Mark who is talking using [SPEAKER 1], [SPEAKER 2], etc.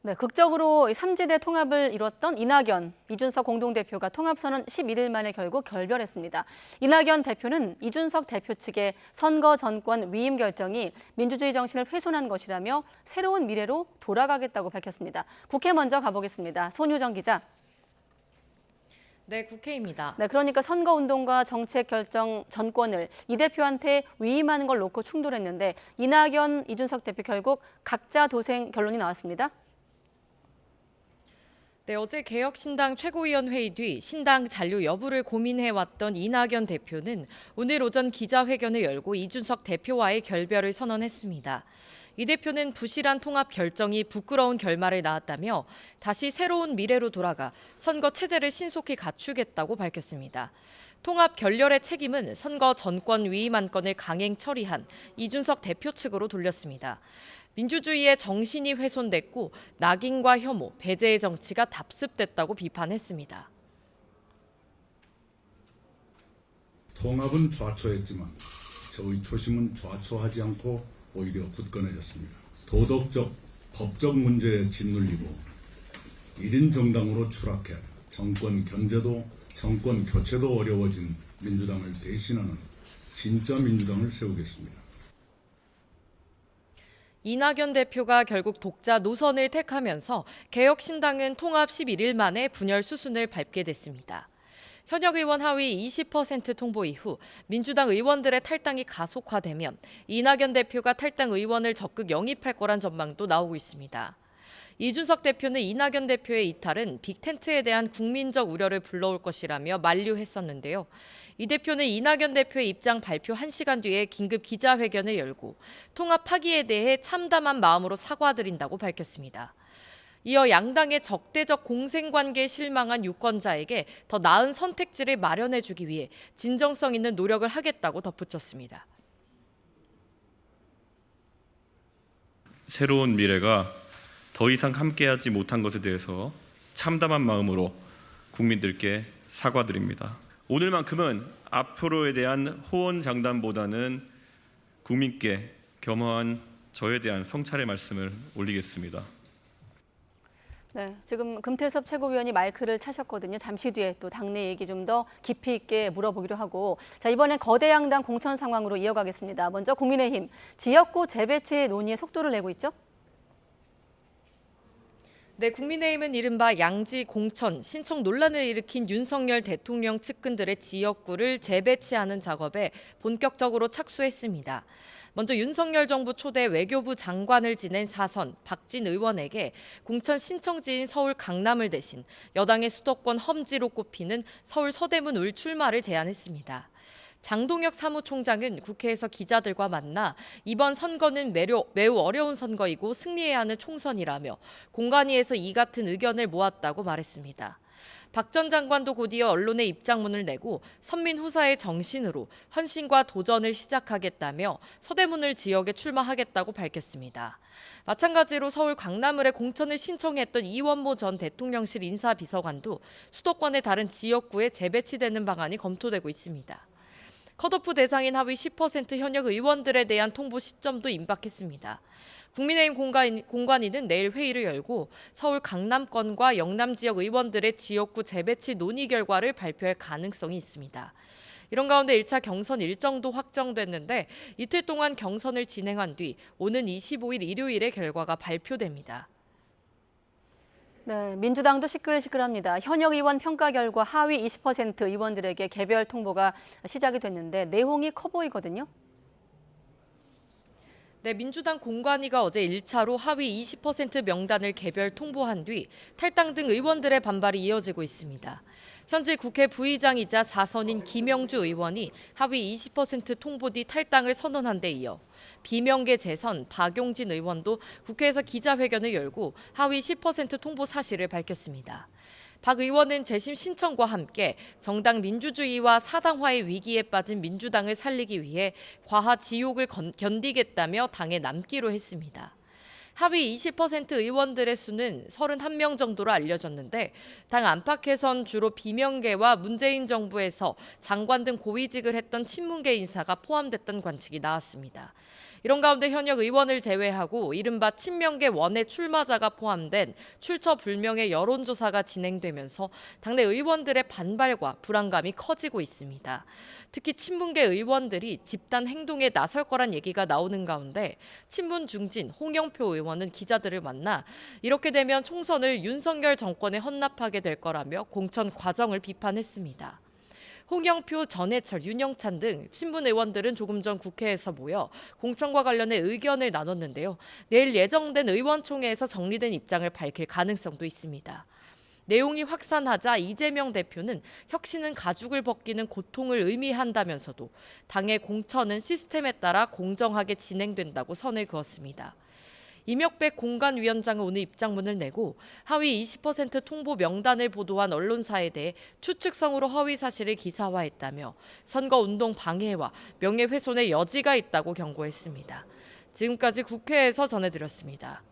[SPEAKER 1] 네, 극적으로 삼지대 통합을 이뤘던 이낙연, 이준석 공동대표가 통합선언 11일 만에 결국 결별했습니다. 이낙연 대표는 이준석 대표 측의 선거 전권 위임 결정이 민주주의 정신을 훼손한 것이라며 새로운 미래로 돌아가겠다고 밝혔습니다. 국회 먼저 가보겠습니다. 손유정 기자.
[SPEAKER 2] 네, 국회입니다.
[SPEAKER 1] 네, 그러니까 선거운동과 정책 결정 전권을 이 대표한테 위임하는 걸 놓고 충돌했는데 이낙연, 이준석 대표 결국 각자 도생 결론이 나왔습니다.
[SPEAKER 2] 네, 어제 개혁신당 최고위원회의 뒤 신당 잔류 여부를 고민해왔던 이낙연 대표는 오늘 오전 기자회견을 열고 이준석 대표와의 결별을 선언했습니다. 이 대표는 부실한 통합 결정이 부끄러운 결말을 낳았다며 다시 새로운 미래로 돌아가 선거 체제를 신속히 갖추겠다고 밝혔습니다. 통합 결렬의 책임은 선거 전권 위임 안건을 강행 처리한 이준석 대표 측으로 돌렸습니다. 민주주의의 정신이 훼손됐고 낙인과 혐오, 배제의 정치가 답습됐다고 비판했습니다.
[SPEAKER 3] 통합은 좌초했지만 저의 초심은 좌초하지 않고 오히려 굳건해졌습니다. 도덕적, 법적 문제에 짓눌리고 1인 정당으로 추락해 정권 견제도, 정권 교체도 어려워진 민주당을 대신하는 진짜 민주당을 세우겠습니다.
[SPEAKER 2] 이낙연 대표가 결국 독자 노선을 택하면서 개혁신당은 통합 11일 만에 분열 수순을 밟게 됐습니다. 현역 의원 하위 20% 통보 이후 민주당 의원들의 탈당이 가속화되면 이낙연 대표가 탈당 의원을 적극 영입할 거란 전망도 나오고 있습니다. 이준석 대표는 이낙연 대표의 이탈은 빅텐트에 대한 국민적 우려를 불러올 것이라며 만류했었는데요. 이 대표는 이낙연 대표의 입장 발표 1시간 뒤에 긴급 기자회견을 열고 통합 파기에 대해 참담한 마음으로 사과드린다고 밝혔습니다. 이어 양당의 적대적 공생관계에 실망한 유권자에게 더 나은 선택지를 마련해주기 위해 진정성 있는 노력을 하겠다고 덧붙였습니다.
[SPEAKER 4] 새로운 미래가 더 이상 함께하지 못한 것에 대해서 참담한 마음으로 국민들께 사과드립니다. 오늘만큼은 앞으로에 대한 호언장담보다는 국민께 겸허한 저에 대한 성찰의 말씀을 올리겠습니다.
[SPEAKER 1] 네, 지금 금태섭 최고위원이 마이크를 차셨거든요. 잠시 뒤에 또 당내 얘기 좀 더 깊이 있게 물어보기로 하고, 자, 이번엔 거대 양당 공천 상황으로 이어가겠습니다. 먼저 국민의힘 지역구 재배치 논의에 속도를 내고 있죠?
[SPEAKER 2] 네, 국민의힘은 이른바 양지 공천 신청 논란을 일으킨 윤석열 대통령 측근들의 지역구를 재배치하는 작업에 본격적으로 착수했습니다. 먼저 윤석열 정부 초대 외교부 장관을 지낸 사선 박진 의원에게 공천 신청지인 서울 강남을 대신 여당의 수도권 험지로 꼽히는 서울 서대문 울 출마를 제안했습니다. 장동혁 사무총장은 국회에서 기자들과 만나 이번 선거는 매우 어려운 선거이고 승리해야 하는 총선이라며 공관위에서 이 같은 의견을 모았다고 말했습니다. 박 전 장관도 곧이어 언론에 입장문을 내고 선민 후사의 정신으로 헌신과 도전을 시작하겠다며 서대문을 지역에 출마하겠다고 밝혔습니다. 마찬가지로 서울 강남을에 공천을 신청했던 이원모 전 대통령실 인사비서관도 수도권의 다른 지역구에 재배치되는 방안이 검토되고 있습니다. 컷오프 대상인 하위 10% 현역 의원들에 대한 통보 시점도 임박했습니다. 국민의힘 공관위는 내일 회의를 열고 서울 강남권과 영남 지역 의원들의 지역구 재배치 논의 결과를 발표할 가능성이 있습니다. 이런 가운데 1차 경선 일정도 확정됐는데 이틀 동안 경선을 진행한 뒤 오는 25일 일요일에 결과가 발표됩니다.
[SPEAKER 1] 네, 민주당도 시끌시끌합니다. 현역 의원 평가 결과 하위 20% 의원들에게 개별 통보가 시작이 됐는데 내용이 커 보이거든요.
[SPEAKER 2] 네, 민주당 공관위가 어제 1차로 하위 20% 명단을 개별 통보한 뒤 탈당 등 의원들의 반발이 이어지고 있습니다. 현재 국회 부의장이자 사선인 김영주 의원이 하위 20% 통보 뒤 탈당을 선언한 데 이어 비명계 재선 박용진 의원도 국회에서 기자회견을 열고 하위 10% 통보 사실을 밝혔습니다. 박 의원은 재심 신청과 함께 정당 민주주의와 사당화의 위기에 빠진 민주당을 살리기 위해 과하 지옥을 견디겠다며 당에 남기로 했습니다. 하위 20% 의원들의 수는 31명 정도로 알려졌는데 당 안팎에선 주로 비명계와 문재인 정부에서 장관 등 고위직을 했던 친문계 인사가 포함됐던 관측이 나왔습니다. 이런 가운데 현역 의원을 제외하고 이른바 친명계 원외 출마자가 포함된 출처 불명의 여론조사가 진행되면서 당내 의원들의 반발과 불안감이 커지고 있습니다. 특히 친문계 의원들이 집단 행동에 나설 거란 얘기가 나오는 가운데 친문 중진 홍영표 의원은 기자들을 만나 이렇게 되면 총선을 윤석열 정권에 헌납하게 될 거라며 공천 과정을 비판했습니다. 홍영표, 전해철, 윤영찬 등 친문 의원들은 조금 전 국회에서 모여 공천과 관련해 의견을 나눴는데요. 내일 예정된 의원총회에서 정리된 입장을 밝힐 가능성도 있습니다. 내용이 확산하자 이재명 대표는 혁신은 가죽을 벗기는 고통을 의미한다면서도 당의 공천은 시스템에 따라 공정하게 진행된다고 선을 그었습니다. 이명백 공관위원장은 오늘 입장문을 내고 하위 20% 통보 명단을 보도한 언론사에 대해 추측성으로 허위 사실을 기사화했다며 선거운동 방해와 명예훼손의 여지가 있다고 경고했습니다. 지금까지 국회에서 전해드렸습니다.